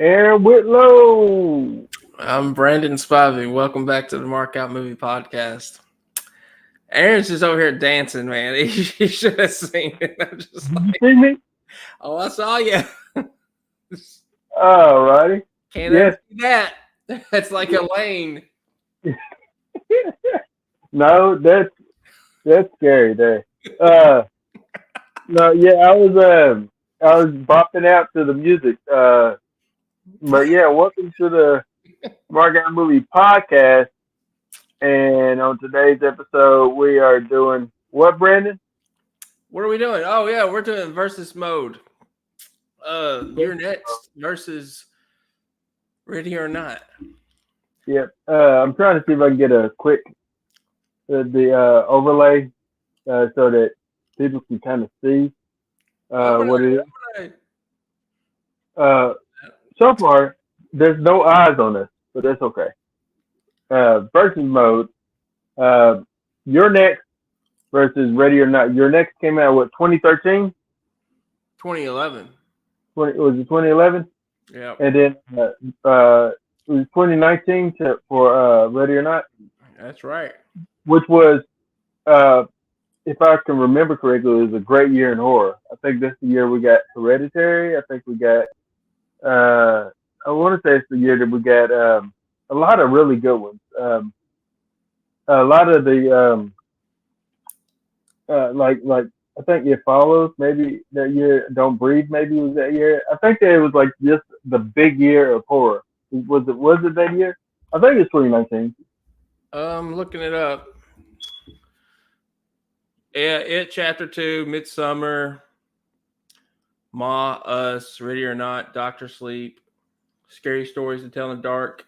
Aaron Whitlow. I'm Brandon Spivey. Welcome back to the Mark Out Movie Podcast. Aaron's just over here dancing, man. He should have seen it. I'm just Did you like, see me? oh, I saw you. All righty. Can't Yes. unsee that. That's like a lane. No, that's scary there. Uh no, yeah, I was bopping out to the music. But yeah, welcome to the Mark Out Movie Podcast. And on today's episode we are doing what, Brandon? What are we doing? Oh yeah, we're doing versus mode. You're next versus Ready or Not. Yep. I'm trying to see if I can get a quick the overlay so that people can kind of see I'm what it is. gonna Uh, so far, there's no eyes on us, but that's okay. Versus mode. Uh, your next versus Ready or Not. Your next came out what 2013? 2011. 20 was it 2011? Yeah, And then it was 2019 for Ready or Not, that's right. which was uh, if I can remember correctly, it was a great year in horror. I think this is the year we got Hereditary. I think we got I want to say it's the year that we got a lot of really good ones. A lot of the like I think It Follows maybe that year. Don't Breathe maybe was that year. I think that it was like just the big year of horror. Was it that year? I think it's 2019. Looking it up. Yeah, It Chapter 2, Midsummer, Ma, Us, Ready or Not, Doctor Sleep, Scary Stories to Tell in the Dark,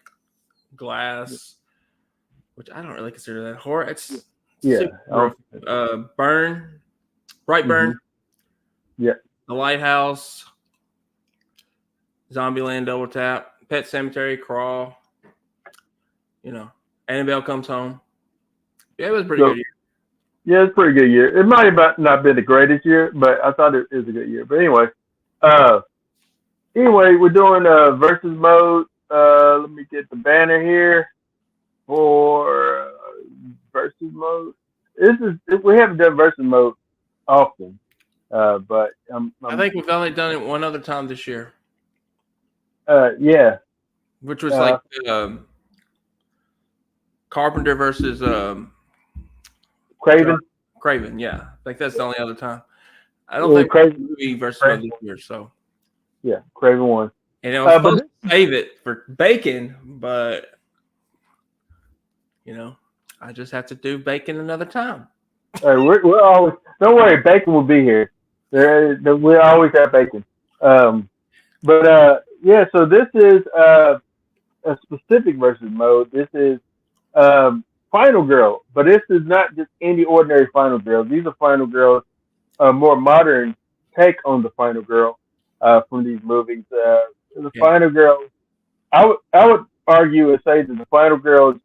Glass, which I don't really consider that horror. It's Yeah. super. Burn, Brightburn, Mhm. Yeah. The Lighthouse, Zombieland, Double Tap, Pet Cemetery, Crawl. Annabelle Comes Home. Yeah, it was a pretty So good year. yeah, it's a pretty good year. It might have not been the greatest year, but I thought it was a good year. But uh, we're doing versus mode. Let me get the banner here for versus mode. This is we haven't done versus mode often, but I think we've only done it one other time this year, yeah, which was uh, like Carpenter versus Craven. Craven. Yeah, I think that's the only other time. I don't Yeah, think Craven. movie versus Craven. mode this year. So, Yeah, Craven won. and I was But supposed to save it for Bacon, but I just have to do Bacon another time. we're always don't worry, Bacon will be here. We always have Bacon. Um, but yeah, so this is a specific versus mode. This is Final Girl, but this is not just any ordinary Final Girl. These are Final Girls, a more modern take on the Final Girl from these movies. The Yeah. Final Girl, I would argue and say that the Final Girls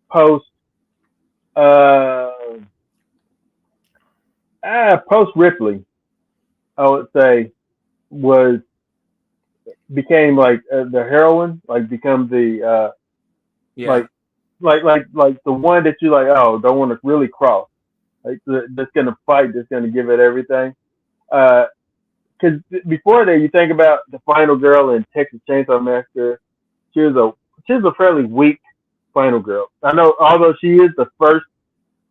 post uh, post Ripley, I would say was became like the heroine, like become the Yeah. like like the one that you like. Oh, don't want to really cross. Like that's gonna fight. That's gonna give it everything. Because before that, you think about the final girl in Texas Chainsaw Massacre. She was a she was a fairly weak final girl. I know, although she is the first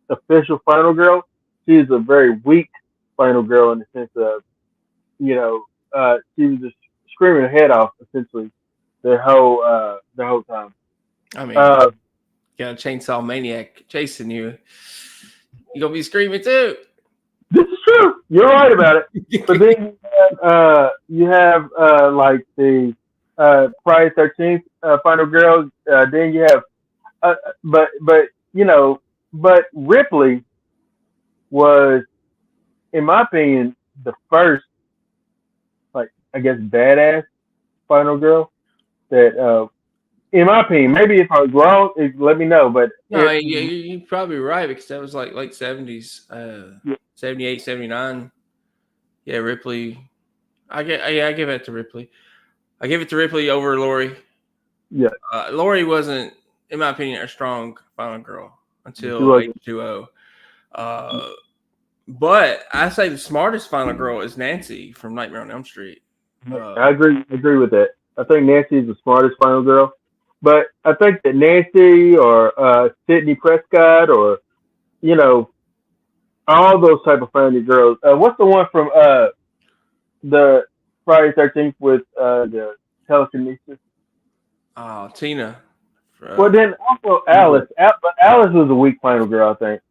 official final girl, she is a very weak final girl in the sense of she was just screaming her head off essentially the whole time. I mean, Uh, you got a chainsaw maniac chasing you. You gonna be screaming too. this is true. You're right about it. But then you have like the Friday 13th final girls. Then you have uh, but but Ripley was, in my opinion, the first, like, I guess, badass final girl that in my opinion, maybe if I was wrong, let me know. But No, you're probably right because that was like late 70s, 78, 79. Yeah, Ripley. I give it to Ripley. I give it to Ripley over Lori. Yeah. Lori wasn't, in my opinion, a strong final girl She until wasn't. H2O. But I say the smartest final girl is Nancy from Nightmare on Elm Street. I agree with that. I think Nancy is the smartest final girl, but I think that Nancy or Sydney Prescott or you know all those type of final girls. What's the one from the Friday 13th with the telekinesis? Tina. Well, then also Alice. But Alice was a weak final girl, I think.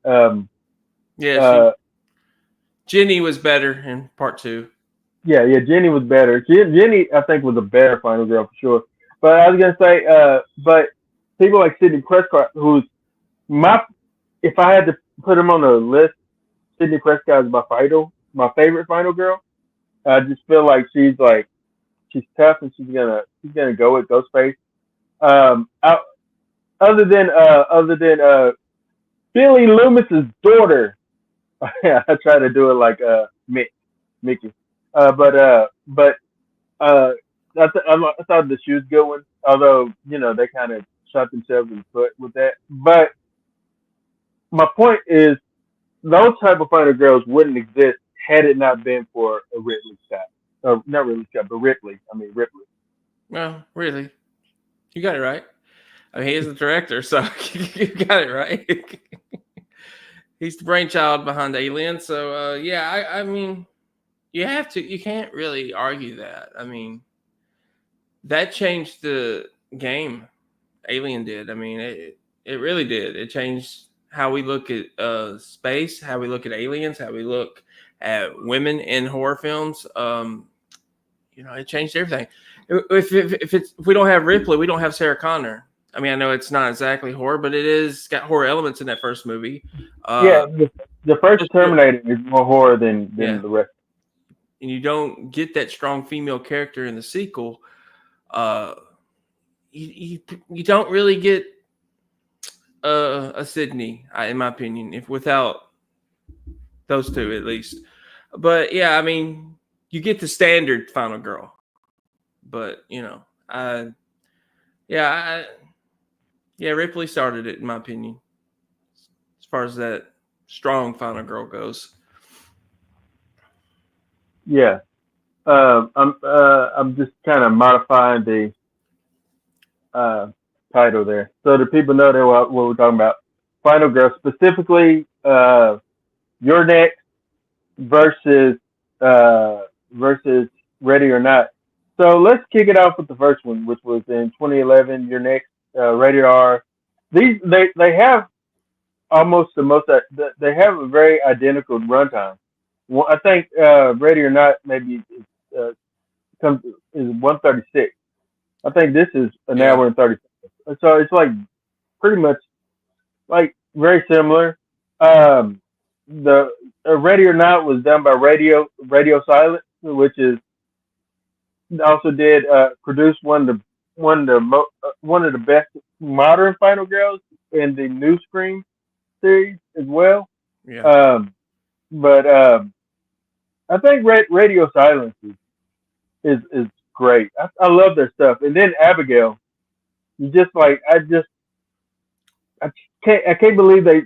Jenny was better in part 2. Yeah, Jenny was better. Jenny, I think, was a better final girl for sure. But I was gonna say, but people like Sydney Prescott, who's if I had to put him on a list, Sydney Prescott is my favorite final girl. I just feel like she's tough and she's gonna go with Ghostface. Other than Billy Loomis's daughter, I try to do it like Mickey. I thought that she was a good one. Although they kind of shot themselves in the foot with that. But my point is, those type of fighter girls wouldn't exist had it not been for a Ridley Scott. Not Ridley Scott, but Ripley. I mean Ripley. Well, really, you got it right. I mean, he is the director, so you got it right. He's the brainchild behind Alien, so yeah. I mean, you can't really argue that. I mean, that changed the game. Alien did. I mean, it really did. It changed how we look at space, how we look at aliens, how we look at women in horror films. It changed everything. If we don't have Ripley, we don't have Sarah Connor. I mean, I know it's not exactly horror, but it's got horror elements in that first movie. The first Terminator is more horror than the rest. And you don't get that strong female character in the sequel. You don't really get a Sydney, in my opinion, without those two at least. But yeah, I mean, you get the standard final girl. But Ripley started it, in my opinion, as far as that strong final girl goes. Yeah, I'm just kind of modifying the title there, so the people know that what we're talking about. Final girl, specifically, You're Next versus Ready or Not. So let's kick it off with the first one, which was in 2011. You're Next, Rated R. They have almost they have a very identical runtime. Well, I think Ready or Not maybe is 136. I think this is an hour and 30 seconds. So it's like pretty much like very similar. The Ready or Not was done by Radio Silence, which is also did produce one of the best modern final girls in the New Scream series as well. Yeah. But I think Radio Silence is great. I love their stuff. And then Abigail, you just like I can't believe they.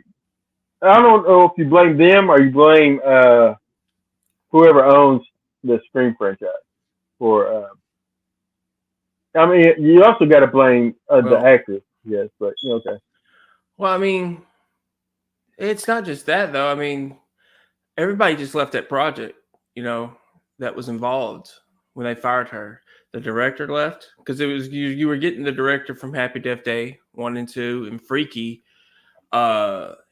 I don't know if you blame them or you blame whoever owns the Scream franchise for. I mean, you also got to blame the actress, yes, but okay. Well, I mean, it's not just that though. I mean, everybody just left that project, that was involved when they fired her. The director left because it was you were getting the director from Happy Death Day 1 and 2 and Freaky.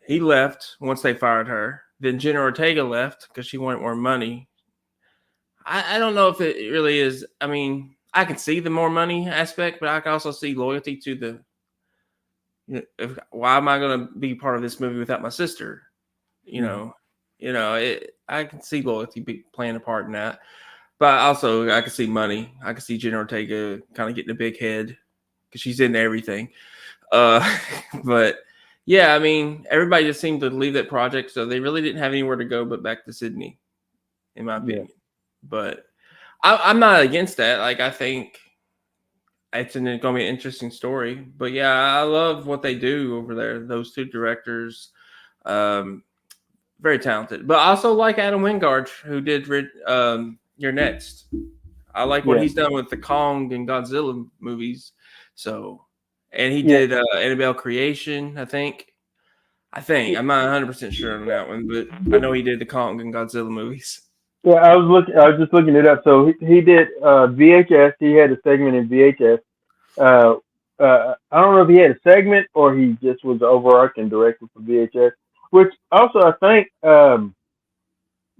He left once they fired her. Then Jenna Ortega left because she wanted more money. I don't know if it really is. I mean, I can see the more money aspect, but I can also see loyalty to why am I going to be part of this movie without my sister? I can see loyalty playing a part in that. But also, I can see money. I can see Jenna Ortega kind of getting a big head because she's in everything. But yeah, I mean, everybody just seemed to leave that project, so they really didn't have anywhere to go but back to Sydney, in my opinion. Yeah. But I'm not against that. Like, I think it's going to be an interesting story. But yeah, I love what they do over there. Those two directors, very talented. But I also like Adam Wingard, who did You're Next. I like what he's done with the Kong and Godzilla movies. So, and he did Annabelle Creation, I think. I'm not 100% sure on that one, but I know he did the Kong and Godzilla movies. Yeah, I was just looking it up. So he did VHS. He had a segment in VHS. I don't know if he had a segment or he just was the overarching director for VHS. Which also I think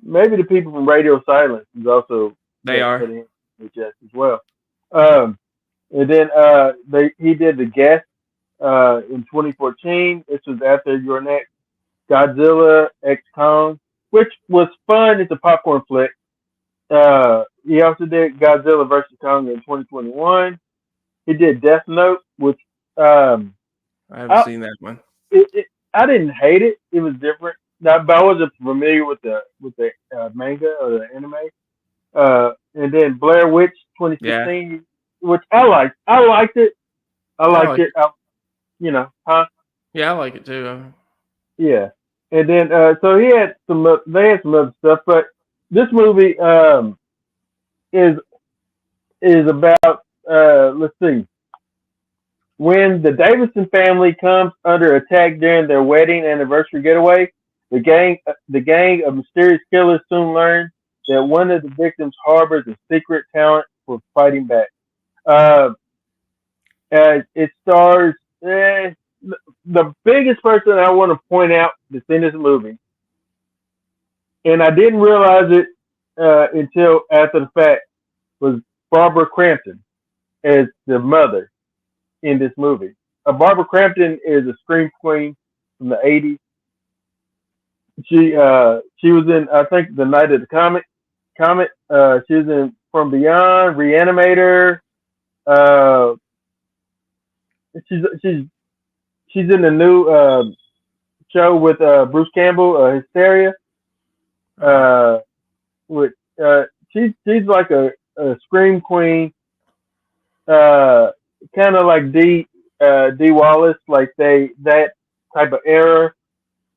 maybe the people from Radio Silence is also they are VHS as well. And then he did The Guest in 2014. This was after Your Next. Godzilla X Kong, which was fun. It's a popcorn flick. He also did Godzilla vs. Kong in 2021. He did Death Note, which I haven't seen that one. I didn't hate it. It was different, but I wasn't familiar with the manga or the anime. And then Blair Witch 2016, which I liked. I liked it. I liked it. Huh? Yeah, I like it too. Yeah. And then, so they had some other stuff, but this movie is about let's see, when the Davidson family comes under attack during their wedding anniversary getaway, the gang of mysterious killers soon learn that one of the victims harbors a secret talent for fighting back. It stars. The biggest person I want to point out that's in this movie, and I didn't realize it until after the fact, was Barbara Crampton as the mother in this movie. Barbara Crampton is a scream queen from the 80s. She was in, I think, The Night of the Comet. She was in From Beyond, Reanimator. She's in the new show with Bruce Campbell, Hysteria. She's like a scream queen, kind of like Dee Wallace, like that type of era.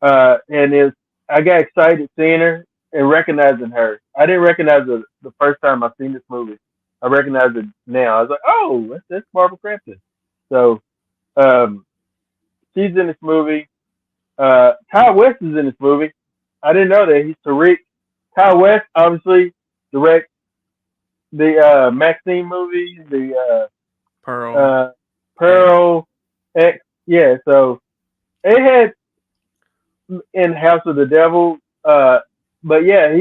And I got excited seeing her and recognizing her. I didn't recognize her the first time I seen this movie. I recognize it now. I was like, oh, that's Barbara Crampton. So. She's in this movie. Kyle West is in this movie. I didn't know that. He's Tariq. Kyle West obviously directs the Maxine movie, the Pearl X. Yeah, so it had in House of the Devil. But yeah,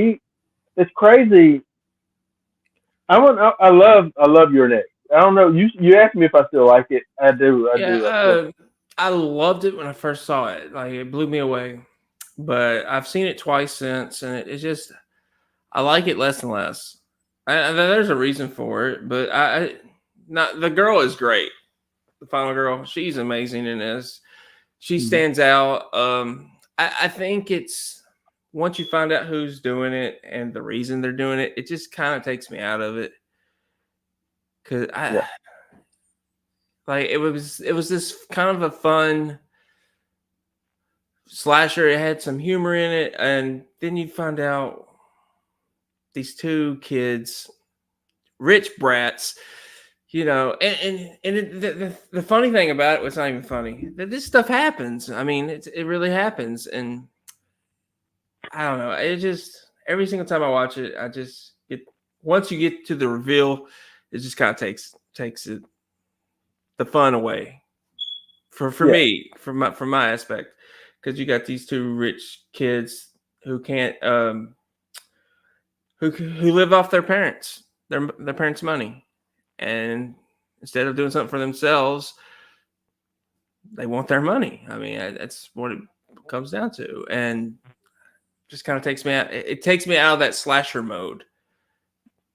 it's crazy. I love Your Next. I don't know. You asked me if I still like it. I do. I loved it when I first saw it. Like, it blew me away. But I've seen it twice since, and it's just, I like it less and less. There's a reason for it, but the girl is great. The final girl, she's amazing in this. She stands out. I think it's, once you find out who's doing it and the reason they're doing it, it just kind of takes me out of it. Cause like it was this kind of a fun slasher. It had some humor in it, and then you find out these two kids, rich brats, and the funny thing about it was not even funny. That this stuff happens. I mean, it really happens, and I don't know. It just, every single time I watch it, I just get, once you get to the reveal, it just kind of takes it, the fun away for me, from my aspect, because you got these two rich kids who can't who live off their parents money, and instead of doing something for themselves, they want their money. I mean, that's what it comes down to, and just kind of takes me out. It takes me out of that slasher mode.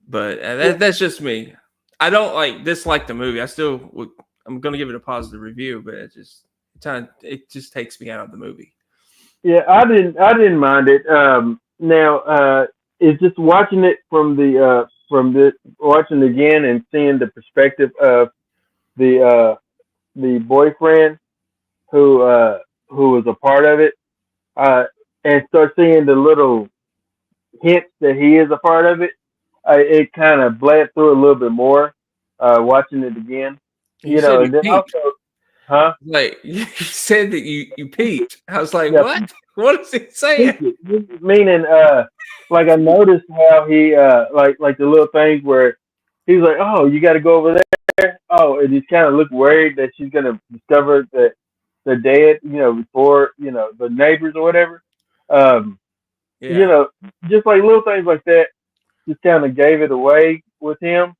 But that's just me. I don't dislike the movie. I'm going to give it a positive review, but it just takes me out of the movie. Yeah, I didn't mind it. Now, it's just watching it from watching it again and seeing the perspective of the boyfriend who was a part of it, uh, and start seeing the little hints that he is a part of it, it kind of bled through a little bit more. Watching it again, You said you and then peeped. also, huh? Like you said that you peeped. I was like, Yeah, what? What is he saying? peek it. Meaning, like I noticed how he, like the little things where he's like, "Oh, you got to go over there." Oh, and he's kind of look worried that she's gonna discover that they're dead, before the neighbors or whatever. Um, you Yeah. know, just like little things like that, just kind of gave it away with him.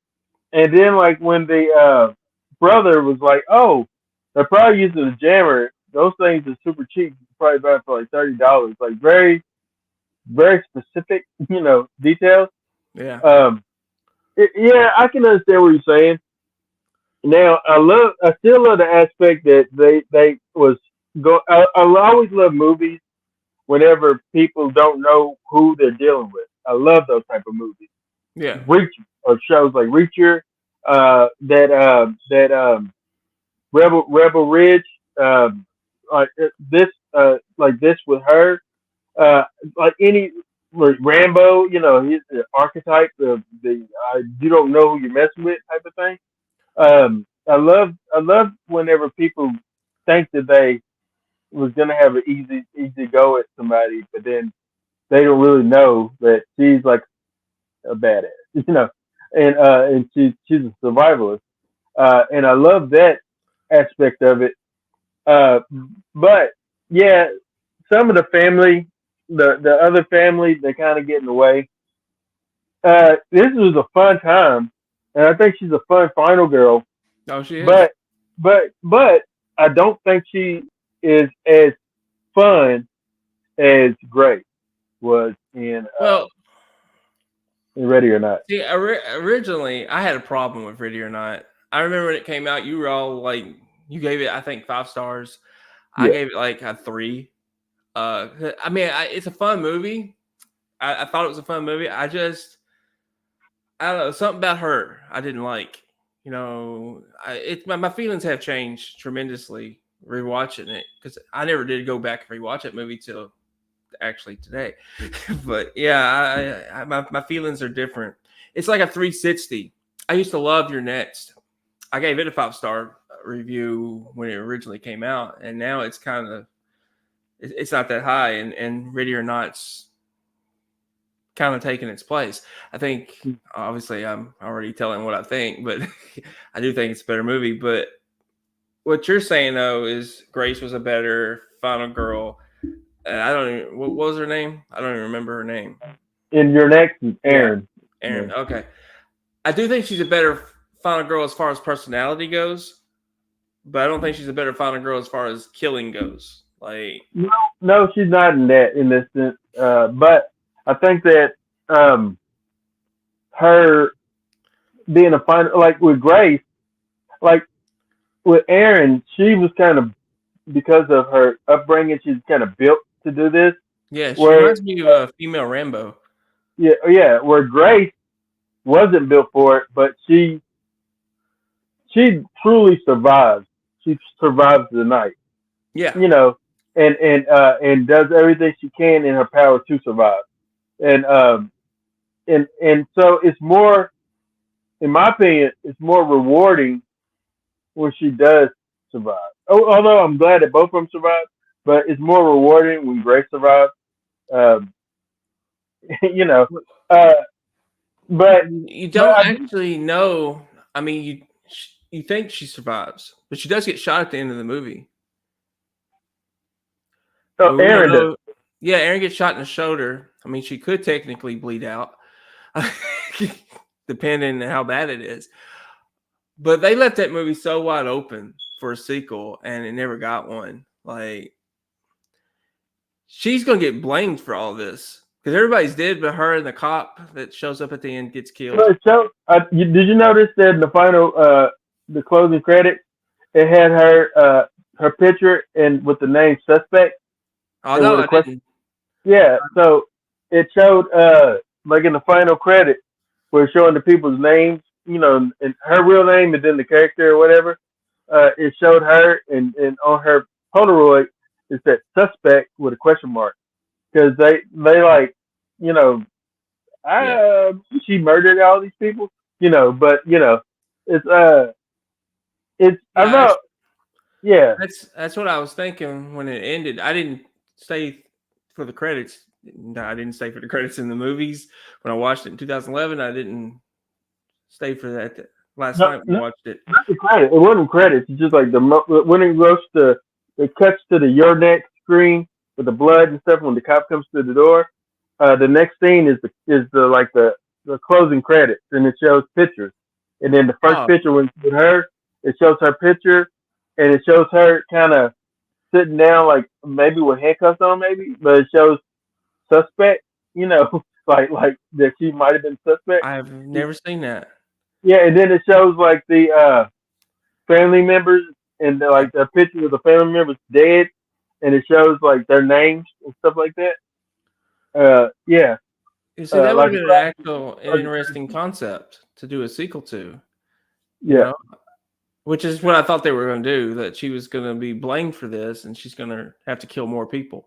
And then like when the brother was like, "Oh, they're probably using a jammer. Those things are super cheap. You can probably buy it for like $30." Like very, very specific, details. Yeah. Um, yeah, I can understand what you're saying. Now, I still love the aspect that they was go. I always love movies whenever people don't know who they're dealing with. I love those type of movies. Yeah. Reacher or shows like Reacher, that Rebel Ridge, like this, like this with her, uh, like any like Rambo, he's the archetype of the you don't know who you're messing with type of thing. I love whenever people think that they was gonna have an easy go at somebody, but then they don't really know that she's like a badass, and she's a survivalist, and I love that aspect of it. Uh, but yeah, some of the family, the other family, they kind of get in the way. This was a fun time, and I think she's a fun final girl. Oh, she is. But but I don't think she is as fun as Grace was Well, in Ready or Not. see, originally I had a problem with Ready or Not. I remember when it came out, you were all like, you gave it, I think, 5 stars. I Yeah, gave it like a 3. I mean, it's a fun movie. I thought it was a fun movie. I don't know, something about her I didn't like. My feelings have changed tremendously rewatching it because I never did go back and rewatch that movie till actually today. But yeah, my feelings are different. It's like a 360. I used to love Your Next. I gave it a 5 star review when it originally came out, and now it's kind of it's not that high. And Ready or Not's kind of taking its place. I think obviously I'm already telling what I think, but I do think it's a better movie. But what you're saying though is Grace was a better final girl. And I don't even, what was her name? I don't even remember her name. in Your Next is Yeah, Aaron. Aaron. Yeah. Okay. I do think she's a better final girl as far as personality goes, but I don't think she's a better final girl as far as killing goes. Like, No, no, she's not in this sense. But I think that her being a final, like with Grace, like with Aaron, she was kind of because of her upbringing, she's kind of built to do this. yeah, she Where reminds me of a female Rambo. yeah, where Grace wasn't built for it, but she truly survives. She survives the night, Yeah. you know, and does everything she can in her power to survive. And so it's more, in my opinion, it's more rewarding when she does survive. Although I'm glad that both of them survived, but it's more rewarding when Grace survives. Um, you know, uh, but You but don't I do. actually know. I mean, you think she survives, but she does get shot at the end of the movie. So But we don't Aaron does. know. Yeah, Aaron gets shot in the shoulder. I mean, she could technically bleed out, depending on how bad it is. But they left that movie so wide open for a sequel, and it never got one. Like, she's gonna get blamed for all this because everybody's dead, but her and the cop that shows up at the end gets killed. So, did you notice that in the final, the closing credit, it had her picture and with the name suspect Oh and no, with a I question? didn't. Yeah. So it showed like in the final credit where it's showing the people's names, and her real name and then the character or whatever. it showed her, and on her Polaroid it said suspect with a question mark because they like, you know, Yeah. she murdered all these people, but it's I don't Yeah, know, yeah. that's what I was thinking when it ended. I didn't stay for the credits. No, I didn't stay for the credits in the movies when I watched it in 2011. I didn't stay for that last No, night when I no, watched it. not the credit. It wasn't credits. It's just like when it goes to, it cuts to the your next screen with the blood and stuff when the cop comes to the door. The next scene is the like the closing credits, and it shows pictures. And then the first Oh, picture when it's with her, it shows her picture, and it shows her kind of sitting down, like maybe with handcuffs on, maybe, but it shows suspect. like that she might have been suspect. I've never seen that. Yeah, and then it shows like the family members, and Yeah. like the picture of the family members dead, and it shows like their names and stuff like that. Yeah, You see, that would like have been an actual an interesting concept to do a sequel to, you yeah, know, which is what I thought they were going to do, that she was going to be blamed for this and she's going to have to kill more people.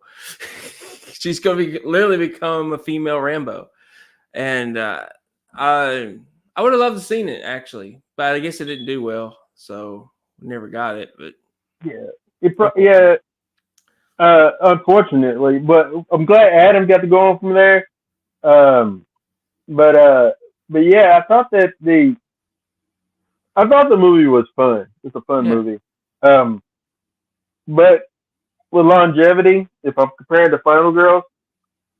She's going to literally become a female Rambo. And I would have loved to seen it actually, but I guess it didn't do well. So never got it, but yeah. unfortunate. Yeah, unfortunately, but I'm glad Adam got to go on from there. Um, but yeah, I thought the movie was fun. It's a fun Yeah. movie. Um, but with longevity, if I'm comparing to Final Girls,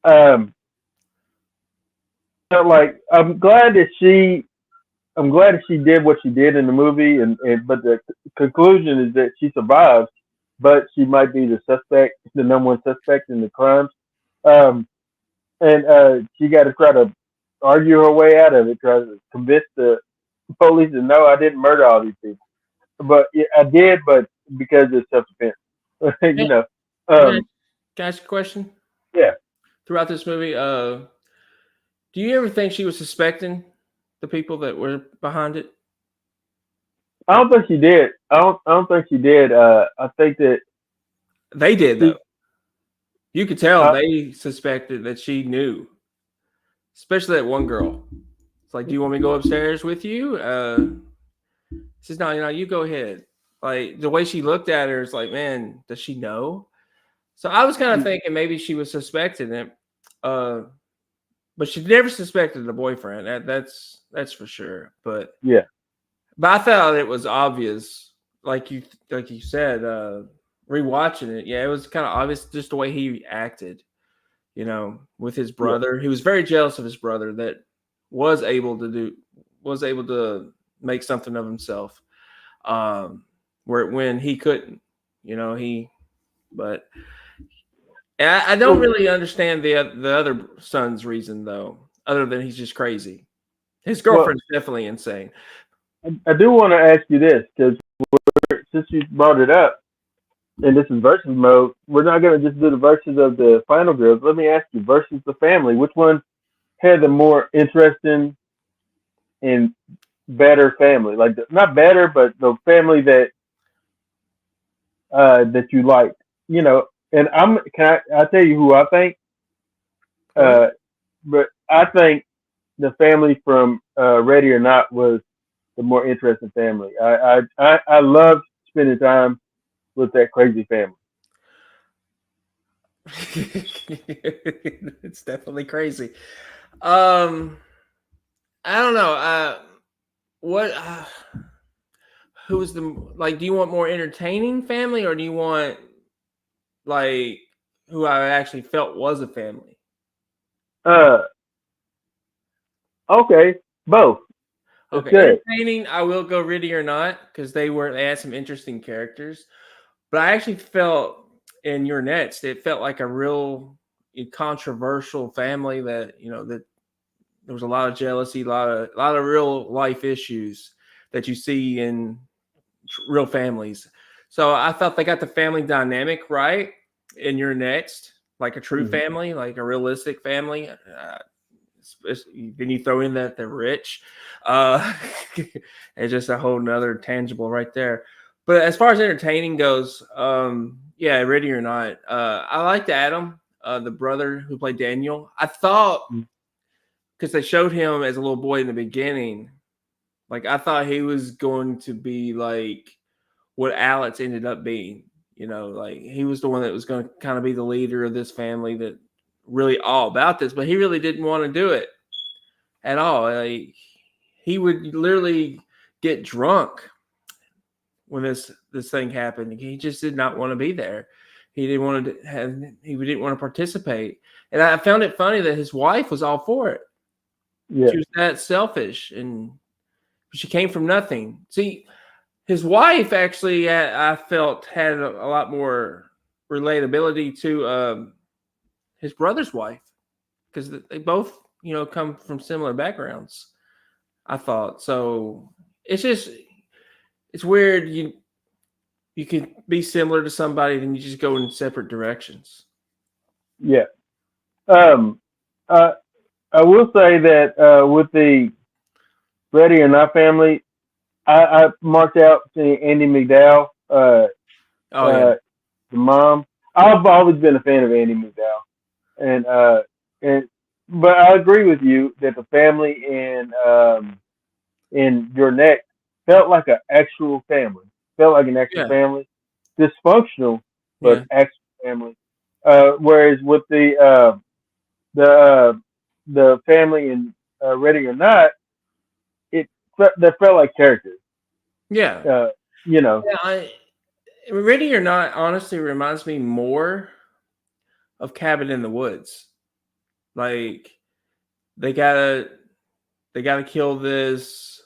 um, like I'm glad that she did what she did in the movie, and but the conclusion is that she survives, but she might be the suspect, the number one suspect in the crimes. Um, and she got to try to argue her way out of it, try to convince the police that no, I didn't murder all these people, but yeah, I did, but because it's self defense, Yeah. you know. Can I, Um, can I ask a question? yeah, Throughout this movie, do you ever think she was suspecting the people that were behind it? I don't think she did. I don't think she did. I think that They did she. though. You could tell Uh, they suspected that she knew, especially that one girl. It's like, do you want me to go upstairs with you? She says, no, you go ahead. Like the way she looked at her is like, man, does she know? So I was kind of thinking maybe she was suspecting it, uh, but she never suspected the boyfriend. That's for sure. yeah. But I thought it was obvious, like you said, rewatching it. Yeah, it was kind of obvious just the way he acted. With his Yeah. brother. He was very jealous of his brother that was able to make something of himself. Where when he couldn't, he but I don't Well, really understand the other son's reason though, other than he's just crazy. His well, girlfriend's definitely insane. I do want to ask you this because since you brought it up, and this is versus mode, we're not going to just do the verses of the final girls. Let me ask you, versus the family, which one had the more interesting and better family? Like not better, but the family that you liked, you know. And I tell you who I think? Go ahead. Uh, but I think the family from Ready or Not was the more interesting family. I loved spending time with that crazy family. It's definitely crazy. Um, I don't know. What? Who is the like? Do you want more entertaining family, or do you want like who I actually felt was a family? Uh, okay, both. That's Okay, good. entertaining. I will go Ready or Not because they had some interesting characters, but I actually felt in Your Next it felt like a real controversial family that there was a lot of jealousy, a lot of real life issues that you see in real families. So I thought they got the family dynamic right in Your Next, like a true Mhm. family, like a realistic family. Then you throw in that they're rich. Uh, it's just a whole nother tangible right there. But as far as entertaining goes, yeah, Ready or Not. I liked Adam, the brother who played Daniel. I thought because they showed him as a little boy in the beginning, like I thought he was going to be like what Alex ended up being. You know, like he was the one that was going to kind of be the leader of this family that really all about this, but he really didn't want to do it at all. Like, he would literally get drunk when this thing happened. He just did not want to be there. He didn't want to have. He didn't want to participate. And I found it funny that his wife was all for it. Yeah. She was that selfish, and she came from nothing. See, his wife actually, I felt, had a lot more relatability to his brother's wife because they both, come from similar backgrounds. I thought so. It's weird. You can be similar to somebody, then you just go in separate directions. Yeah. Um, uh, I will say that with the Ready or Not family, I marked out seeing Andy McDowell, Oh yeah, the mom. I've always been a fan of Andy McDowell, and and but I agree with you that the family in Your Neck felt like an actual family. Felt like an actual yeah, family, dysfunctional but yeah, actual family. Whereas with the the family in Ready or Not, they felt like characters. yeah. Uh, you know, Yeah, Ready or Not honestly reminds me more of Cabin in the Woods. Like they gotta they gotta kill this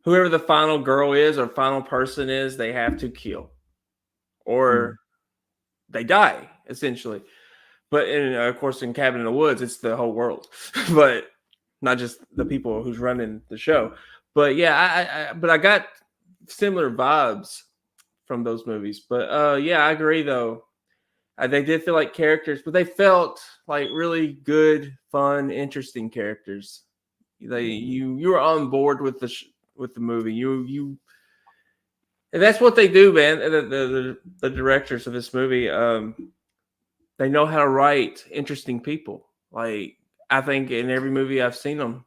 whoever the final girl is or final person is. They have to kill mm, or they die essentially. But of course, in Cabin in the Woods, it's the whole world, but not just the people who's running the show. But yeah, but I got similar vibes from those movies. But yeah, I agree though. They did feel like characters, but they felt like really good, fun, interesting characters. You were on board with with the movie. And that's what they do, man. The directors of this movie, they know how to write interesting people. Like I think in every movie I've seen them,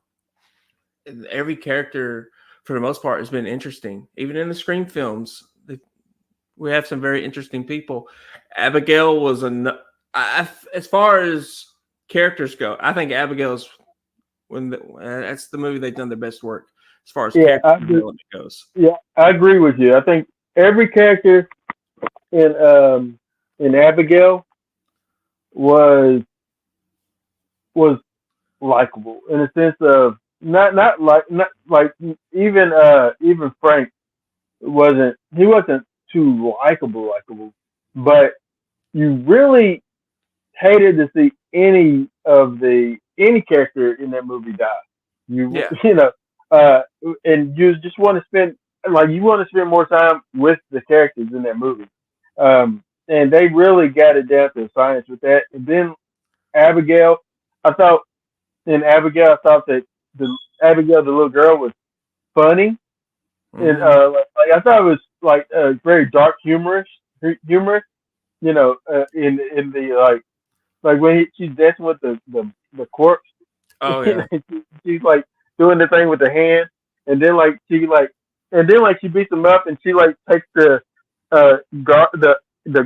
every character for the most part has been interesting. Even in the Scream films, we have some very interesting people. Abigail was as far as characters go, I think Abigail's that's the movie they've done their best work as far as yeah, character development goes. yeah, I agree with you. I think every character in Abigail was was likable in a sense of not like even Frank wasn't too likable, but you really hated to see any character in that movie die. You Yeah, you know, uh, and you just want to spend you want to spend more time with the characters in that movie. And they really got it down to science with that. And then Abigail, I thought I thought that the Abigail, the little girl, was funny, and hmm I thought it was very dark, humorous. In the when she's dancing with the corpse, oh yeah, she's like doing the thing with the hand, and then she beats him up, and she like takes the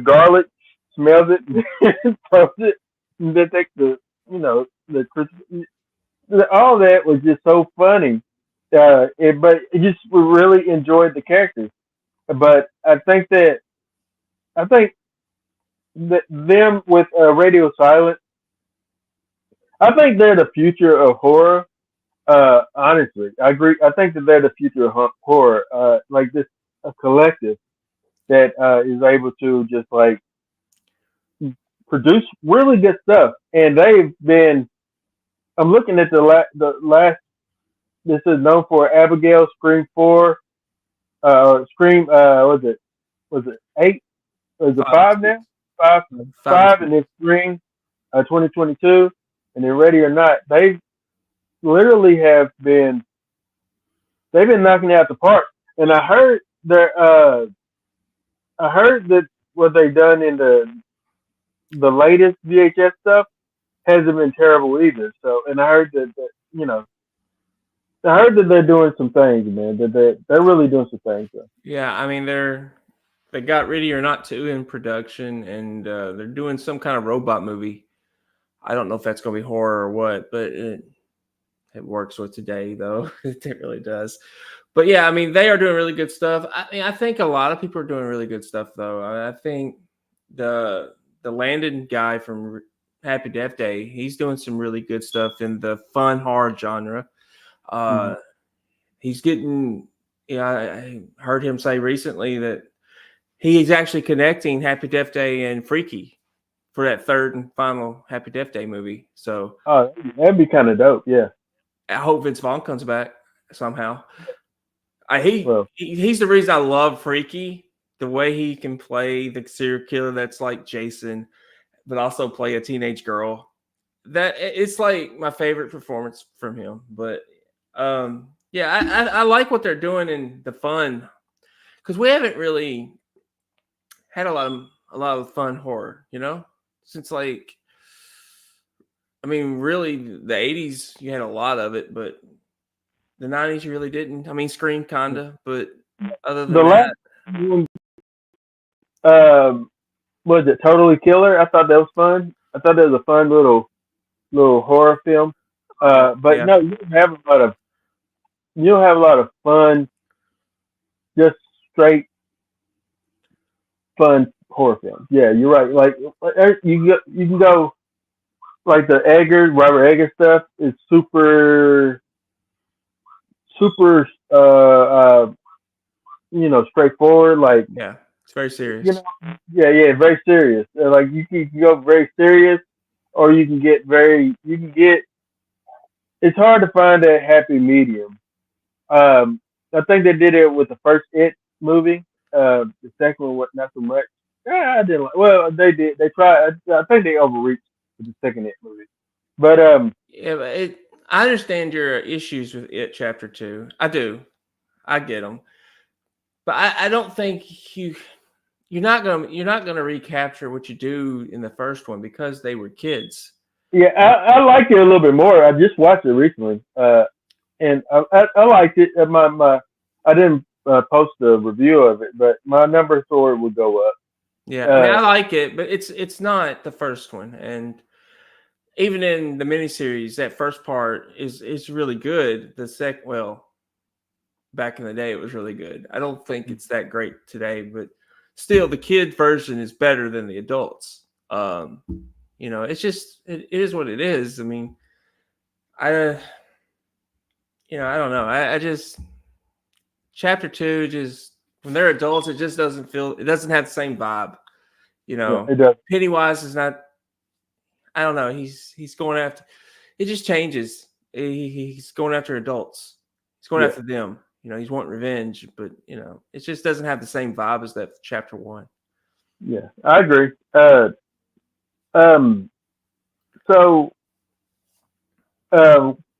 garlic, smells it, and throws it, and then takes the all that was just so funny. But it just we really enjoyed the characters. But I think that them with Radio Silence, I think they're the future of horror. Honestly, I agree. I think that they're the future of horror. Like this, a collective that is able to just like produce really good stuff. And they've been. I'm looking at the last. This is known for Abigail, Scream 4, Scream. Was it? Was it 8? Was it 5 and 5 now? 6, 5, 5 and 5, 6. and then Scream 2022, and then Ready or Not. They literally have been they've been knocking it out the park. And I heard I heard that what they done in the latest VHS stuff hasn't been terrible either. So, and I heard that you know, I heard that they're doing some things, man. That they're really doing some things. So. Yeah, I mean they got Ready or Not 2 in production, and they're doing some kind of robot movie. I don't know if that's going to be horror or what, but it works with today though. It really does. But yeah, I mean they are doing really good stuff. I mean I think a lot of people are doing really good stuff though. I think the Landon guy from Happy Death Day, he's doing some really good stuff in the fun horror genre. Mm-hmm. He's getting, I heard him say recently that he's actually connecting Happy Death Day and Freaky for that third and final Happy Death Day movie. So Oh, that'd be kind of dope. Yeah. I hope Vince Vaughn comes back somehow. Well, He's the reason I love Freaky. The way he can play the serial killer that's like Jason, but also play a teenage girl. That it's like my favorite performance from him. But yeah, I like what they're doing in the fun because we haven't really had a lot of fun horror, since like I mean, really the 80s you had a lot of it, but the 90s you really didn't. I mean, Scream kinda, but other the than that, last one, was it Totally Killer? I thought that was fun. I thought that was a fun little horror film. But yeah. no, you don't have a lot of fun, just straight fun horror films. Yeah, you're right. Like you can go like the Robert Eggers stuff is super straightforward. Like Yeah, it's very you serious. know, yeah, very serious. Like you can go very serious, or you can get. It's hard to find that happy medium. Um, I think they did it with the first It movie. The second one, not so much. Yeah, I didn't like. Well, they did. They tried. I think they overreached with the second It movie. But Yeah, but I understand your issues with It Chapter 2. I do. I get them. But I don't think you're not gonna recapture what you do in the first one because they were kids. yeah, I liked it a little bit more. I just watched it recently, and I liked it. I didn't post a review of it, but my number score would go up. Yeah, I mean Uh, I like it, but it's not the first one. And even in the miniseries, that first part is really good. Back in the day it was really good. I don't think it's that great today, but still the kid version is better than the adults. It's just it is what it is. I mean, I I don't know. I just chapter 2 just when they're adults, it just it doesn't have the same vibe. yeah, it does. Pennywise is not. I don't know. He's going after. It just changes. He's going after adults. He's going Yeah, after them. He's wanting revenge, but it just doesn't have the same vibe as that chapter 1. yeah, I agree. Um, so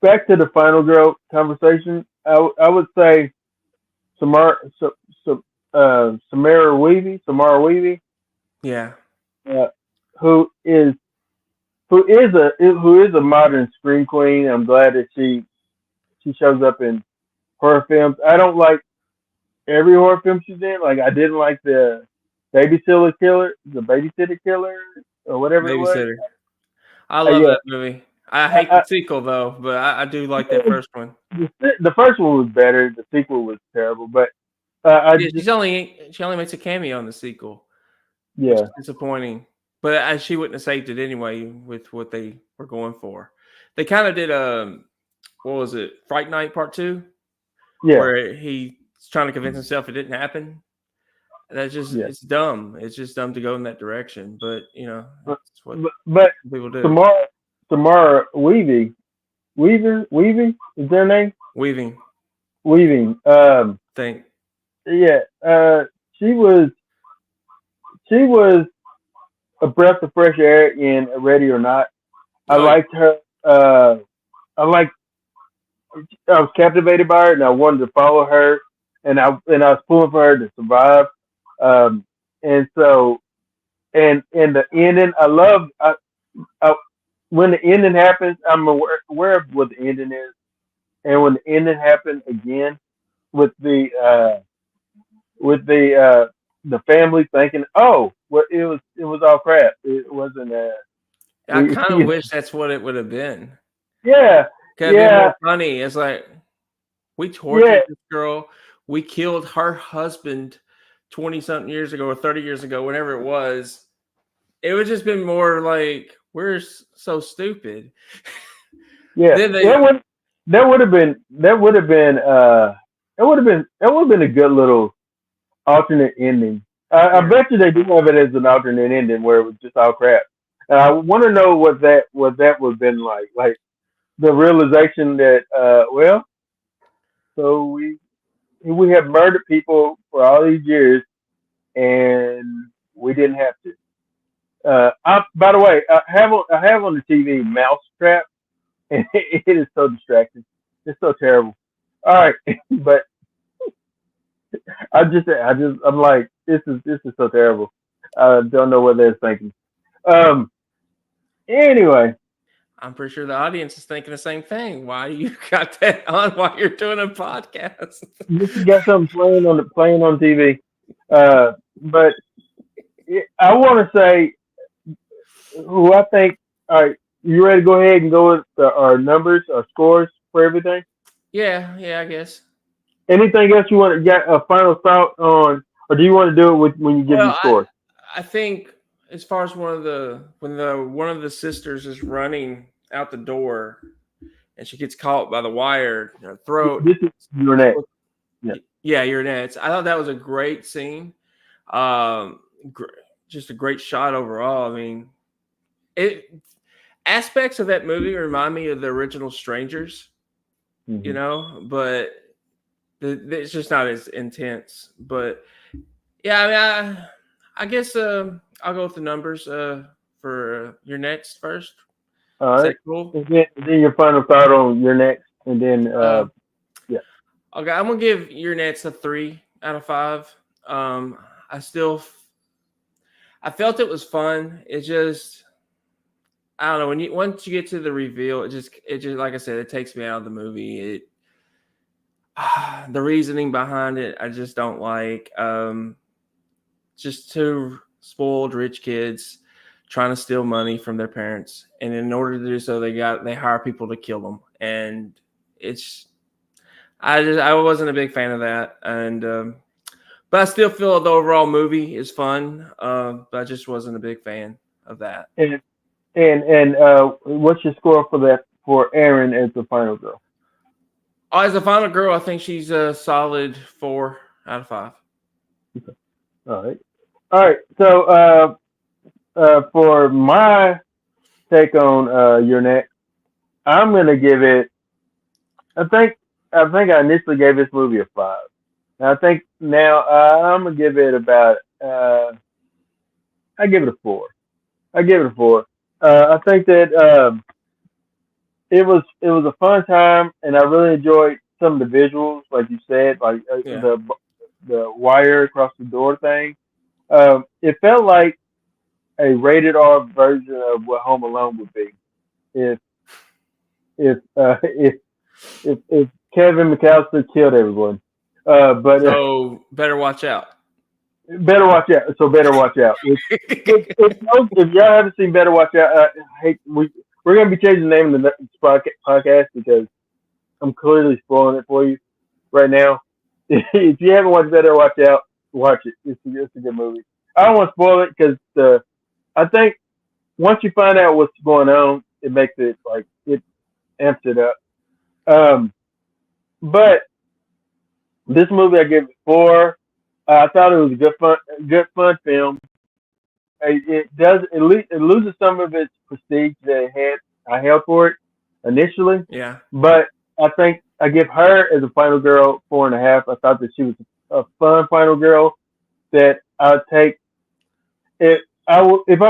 back to the Final Girl conversation. I would say Samara Samara Weavy, Yeah. uh, who is who is a modern scream queen. I'm glad that she shows up in horror films. I don't like every horror film she's in. Like I didn't like the babysitter killer, or whatever it was. Babysitter. I love Yeah, that movie. I hate I, the sequel though, but I do like that first one. the first one was better. The sequel was terrible, but I Yeah, just she only makes a cameo in the sequel, which yeah is disappointing. But she wouldn't have saved it anyway with what they were going for. They kind of did what was it, Fright Night Part 2, yeah where he's trying to convince himself it didn't happen. That's just yeah. it's dumb. It's just dumb to go in that direction. But But, that's what but people do. Samara Weaving is their name? Weaving, Weaving. think. Yeah. She was a breath of fresh air in Ready or Not. I Oh, liked her. I like. I was captivated by her, and I wanted to follow her and I was pulling for her to survive. Um, and so and the ending, I when the ending happens, I'm aware of what the ending is, and when the ending happened again with the family thinking, oh, well, it was all crap. It wasn't. I We, kind of wish that's what it would have been. yeah, Could have been yeah, more funny. It's like we yeah, tortured this girl. We killed her husband 20 something years ago or 30 years ago, whenever it was. It would just been more like we're so stupid. yeah. Then they That would have been a good little alternate ending. I yeah. bet you they do have it as an alternate ending where it was just all crap. And I want to know what that would have been like the realization that well, so we have murdered people for all these years and we didn't have to. By the way, I have on the TV Mousetrap, and it is so distracting. It's so terrible. All right, but I'm like, this is so terrible. I don't know what they're thinking. Um. Anyway, I'm pretty sure the audience is thinking the same thing. Why you got that on while you're doing a podcast? you got something playing on TV. But I want to say who I think. All right, you ready to go ahead and go with our numbers, our scores for everything? Yeah, I guess. Anything else you want to get a final thought on, or do you want to do it with when you give your Well, score? I think as far as one of the sisters is running out the door and she gets caught by the wire in her throat. This is your next. Yeah. Yeah, you're next. I thought that was a great scene. Um, just a great shot overall. I mean, it aspects of that movie remind me of the original Strangers, Mm-hmm. but it's just not as intense. But yeah, I mean, I guess I'll go with the numbers for your next first. All Is right. that cool? And then your final thought on your next, and then Uh, yeah. okay, I'm gonna give your Nets a 3 out of 5. I still, I felt it was fun. It just, I don't know, once you get to the reveal, it just like I said, it takes me out of the movie. The reasoning behind it, I just don't like. Just two spoiled rich kids trying to steal money from their parents, and in order to do so, they hire people to kill them, and it's I wasn't a big fan of that, and but I still feel the overall movie is fun, but I just wasn't a big fan of that. And what's your score for that for Aaron as the final girl? Oh, as a final girl, I think she's a solid 4 out of 5. All right. All right. So for my take on your next, I'm gonna give it. I think I initially gave this movie a 5. And I think now I'm gonna give it about. I give it a 4. I give it a 4. I think that it was a fun time, and I really enjoyed some of the visuals, like you said, like Yeah. the wire across the door thing. It felt like a rated R version of what Home Alone would be if if uh, if if Kevin McAllister killed everyone. But So better watch out. better watch out. So better watch out. If y'all haven't seen Better Watch Out, we're gonna be changing the name of the next podcast because I'm clearly spoiling it for you right now. If you haven't watched Better Watch Out, watch it. It's a good movie. I don't want to spoil it because I think once you find out what's going on, it makes it like it amps it up. Um, but this movie I give it 4. I thought it was a good fun film. It loses some of its prestige that it had. I held for it initially, Yeah. but I think I give her as a final girl 4.5. I thought that she was a fun final girl that I'd take if I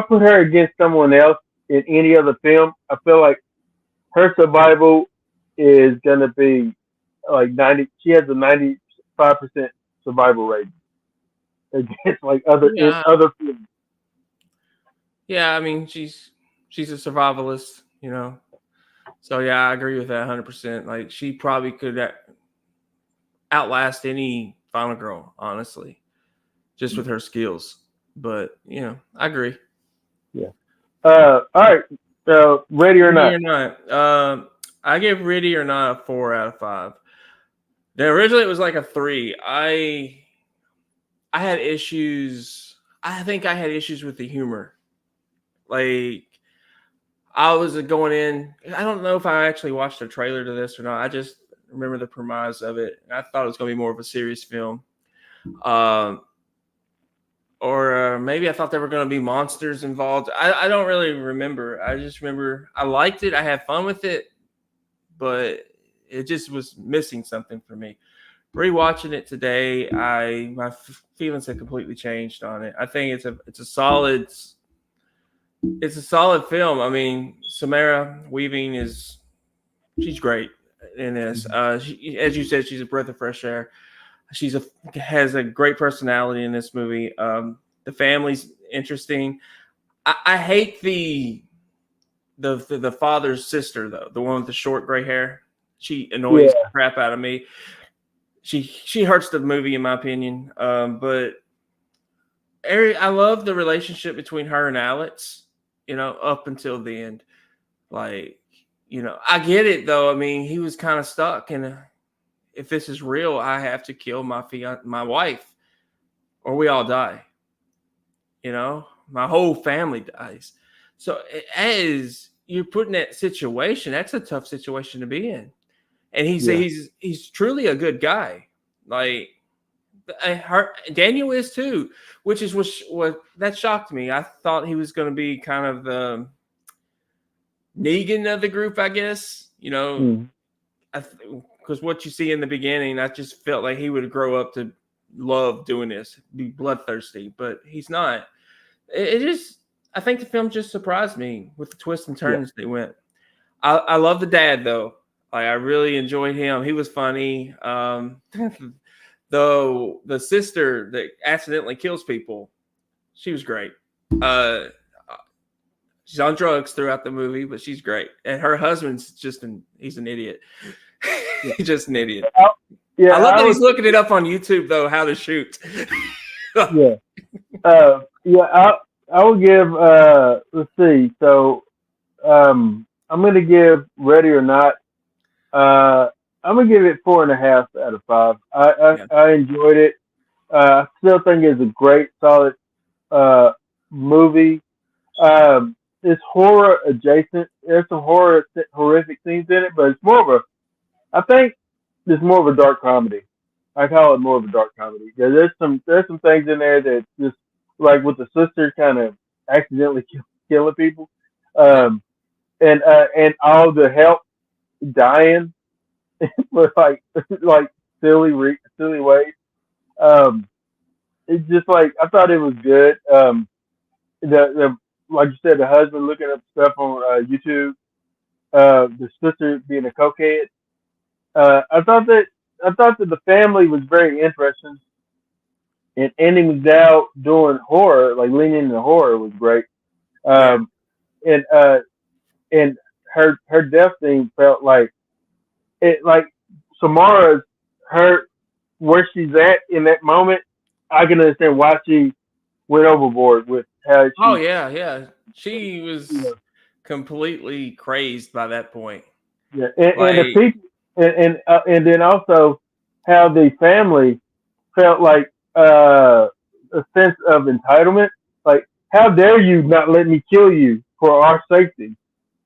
put her against someone else in any other film. I feel like her survival is gonna be like 90. She has a 5% survival rate against like other Yeah. other films. Yeah, I mean, she's a survivalist, So yeah, I agree with that 100%. Like she probably could outlast any final girl, honestly, just with her skills. But I agree. Yeah. All right. Ready or Ready not? or not? I gave Ready or Not a 4 out of 5. Now, originally it was like a 3. I had issues. I think I had issues with the humor. Like I was going in. I don't know if I actually watched a trailer to this or not. I just remember the premise of it. I thought it was going to be more of a serious film. Or maybe I thought there were going to be monsters involved. I don't really remember. I just remember I liked it. I had fun with it, but it just was missing something for me. Rewatching it today, my feelings have completely changed on it. I think it's a solid film. I mean, Samara Weaving she's great in this. She, as you said, she's a breath of fresh air. Has a great personality in this movie. The family's interesting. I hate the father's sister though, the one with the short gray hair. She annoys the crap out of me. She hurts the movie in my opinion. But I love the relationship between her and Alex. Up until the end, like I get it though. I mean, he was kind of stuck and. If this is real, I have to kill my wife, or we all die. My whole family dies. So as you're put in that situation, that's a tough situation to be in. And he's truly a good guy. Like Daniel is too, which is what that shocked me. I thought he was going to be kind of the Negan of the group, I guess. Because what you see in the beginning, I just felt like he would grow up to love doing this, be bloodthirsty, but he's not. I think the film just surprised me with the twists and turns they went. I love the dad though. Like I really enjoyed him. He was funny. Though the sister that accidentally kills people, she was great. She's on drugs throughout the movie, but she's great. And her husband's he's an idiot. He's just an idiot. I love that he's looking it up on YouTube though, how to shoot. I will give let's see. So I'm gonna give Ready or Not. I'm gonna give it 4.5 out of 5. I enjoyed it. I still think it's a great, solid movie. It's horror adjacent. There's some horrific scenes in it, but it's more of a. I think it's more of a dark comedy. I call it more of a dark comedy. Yeah, there's some things in there that just like with the sister kind of accidentally killing people, and all the help dying for like silly ways. It's just like I thought it was good. The like you said, the husband looking up stuff on YouTube. The sister being a cokehead. I thought that the family was very interesting, and Andy McDowell doing horror, like leaning into horror, was great. And her death scene felt like Samara's where she's at in that moment. I can understand why she went overboard with how she. She was completely crazed by that point. Yeah, and the people. And then also how the family felt like a sense of entitlement. Like, how dare you not let me kill you for our safety?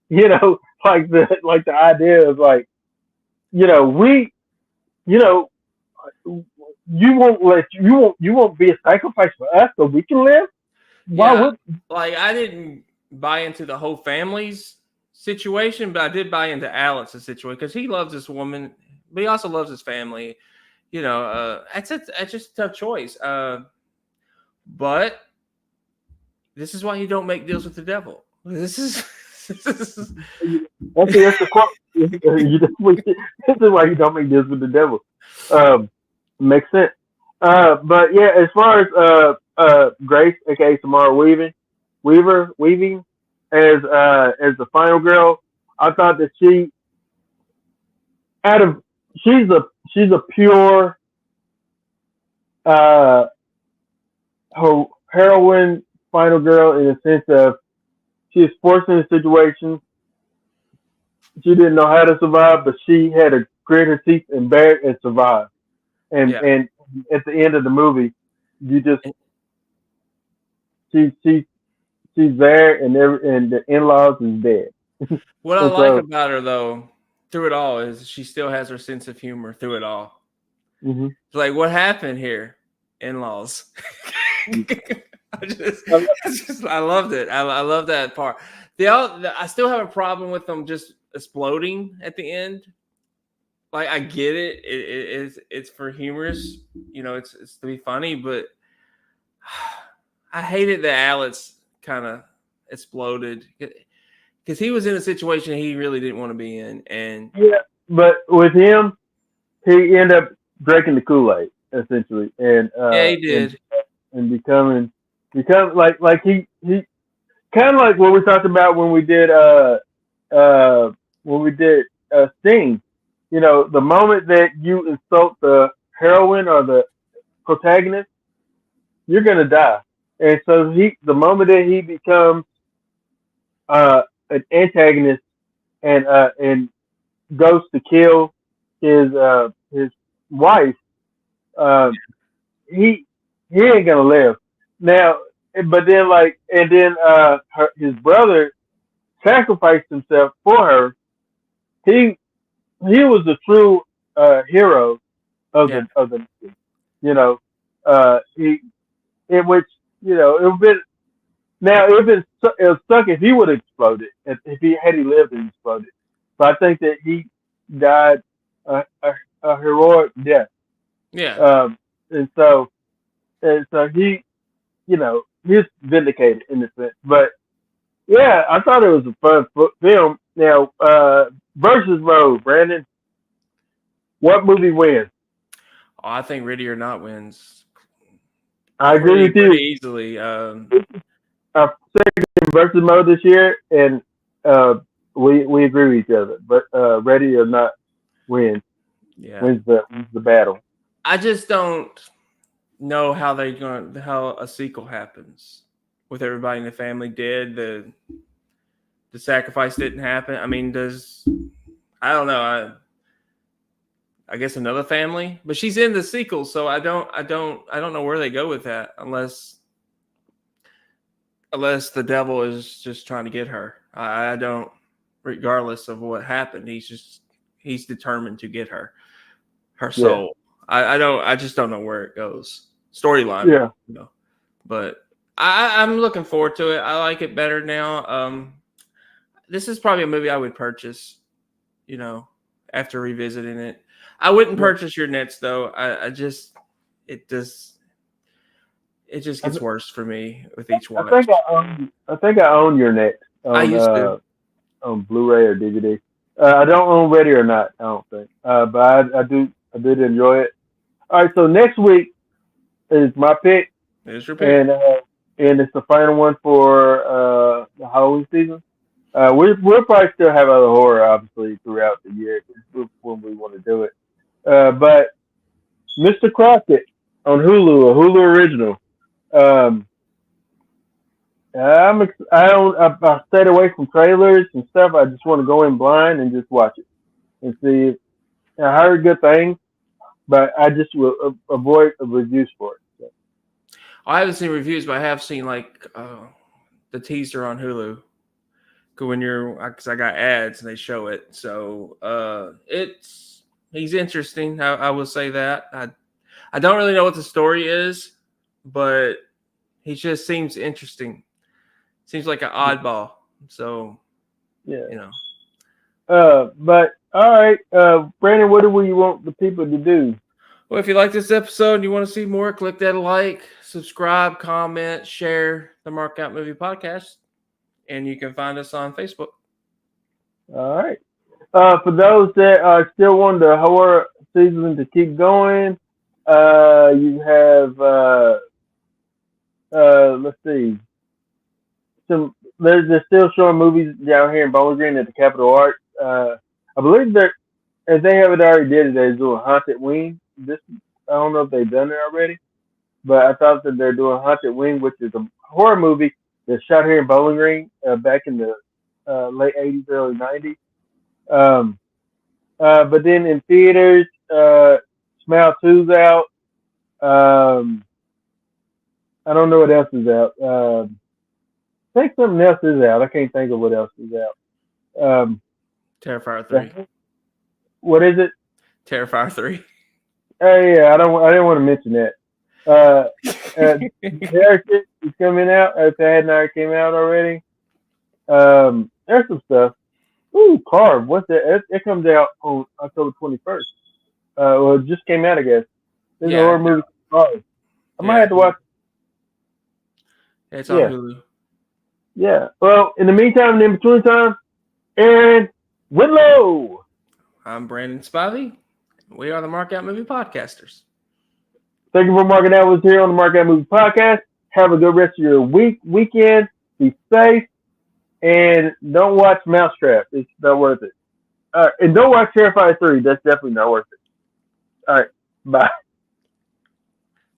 Like the idea of like, we, you won't be a sacrifice for us so we can live. I didn't buy into the whole family's situation, but I did buy into Alex's situation because he loves this woman, but he also loves his family. It's just a tough choice. But this is why you don't make deals with the devil. This is that's the quote. This is why you don't make deals with the devil. Makes sense. But yeah, as far as Grace, aka Samara Weaving, as the final girl, I thought that out of she's a pure uh heroine final girl in the sense of she was forced in a situation she didn't know how to survive, but she had to grit her teeth and bear it and survive. Yeah. And at the end of the movie, you just she she she's there and the in laws is dead. What I And like so about her though, through it all, is she still has her sense of humor through it all. mhm. It's like, what happened here? In-laws. I loved it. I love that part. I still have a problem with them just exploding at the end. Like I get it. It's for humorous, it's to be funny, but I hated that Alex kind of exploded because he was in a situation he really didn't want to be in, and Yeah, but with him, he ended up drinking the Kool Aid essentially, yeah, he did. and become like he kind of like what we talked about uh when we did Sting. You know, the moment that you insult the heroine or the protagonist, you're gonna die. And so the moment that he becomes an antagonist and goes to kill his wife, uh, he he ain't gonna live. Now, but then his brother sacrificed himself for her. He he was the true hero Yeah, of the you know he in which it would been now it was stuck if he would have exploded if he had he lived and exploded. But I think that he died a heroic death. yeah. Um, and so he's vindicated in a sense. But yeah, I thought it was a fun film. Now, versus Road, Brandon, what movie wins? Oh, I think Ready or Not wins I agree pretty with you. easily. Our second versus mode this year, and uh, we agree with each other. But Ready or Not wins Yeah, wins the battle. I just don't know how a sequel happens with everybody in the family dead. The sacrifice didn't happen. I mean, I don't know. I guess another family, but she's in the sequel, so I don't know where they go with that unless the devil is just trying to get her. I don't, regardless of what happened, he's determined to get her Yeah, soul. I just don't know where it goes storyline, yeah. but I'm looking forward to it. I like it better now. This is probably a movie I would purchase, after revisiting it. I wouldn't Yeah. purchase your Nets though. It just it just I, gets worse for me with each I watch. think I think I own your next I used to. on Blu-ray or DVD. I don't own Ready or Not. I don't think. But I did enjoy it. All right, so next week is my pick, There's your pick. and it's the final one for the Halloween season. We'll probably still have other horror, obviously, throughout the year when we want to do it. But Mr. Crockett on Hulu, a Hulu original. Um, I stayed away from trailers and stuff. I just want to go in blind and just watch it and see. I heard good things, but I just will avoid reviews for it. So, I haven't seen reviews, but I have seen like the teaser on Hulu. Because I got ads and they show it, so he's interesting. I will say that. I don't really know what the story is, but he just seems interesting. Seems like an oddball. So yeah. you know. But all right, Brandon, what do we want the people to do? Well, if you like this episode and you want to see more, click that like, subscribe, comment, share the Mark Out Movie Podcast, and you can find us on Facebook. All right. For those that still want the horror season to keep going, You have let's see. They're still showing movies down here in Bowling Green at the Capitol Arts. I believe they're if they haven't already did it, they're doing Haunted Wing. This I don't know if they've done it already, but I thought that they're doing Haunted Wing, which is a horror movie that's shot here in Bowling Green back in the late '80s, early '90s. Um, but then in theaters, Smile 2's out. Um, I don't know what else is out. I think something else is out. I can't think of what else is out. Terrifier 3. What is it? Terrifier 3. Oh yeah, I didn't want to mention that. There's is coming out. If it hadn't already came out already. There's some stuff. Ooh, Carve. What's that? It comes out on October 21st. Well, it just came out, I guess. There's a horror movie. Carve. I might have to watch. It's on Hulu. Yeah. Well, in the meantime, in between time, Aaron Whitlow. I'm Brandon Spivey. We are the Mark Out Movie Podcasters. Thank you for marking out with us here on the Mark Out Movie Podcast. Have a good rest of your weekend. Be safe. And don't watch Mousetrap. It's not worth it. And don't watch Terrifier 3. That's definitely not worth it. All right. Bye.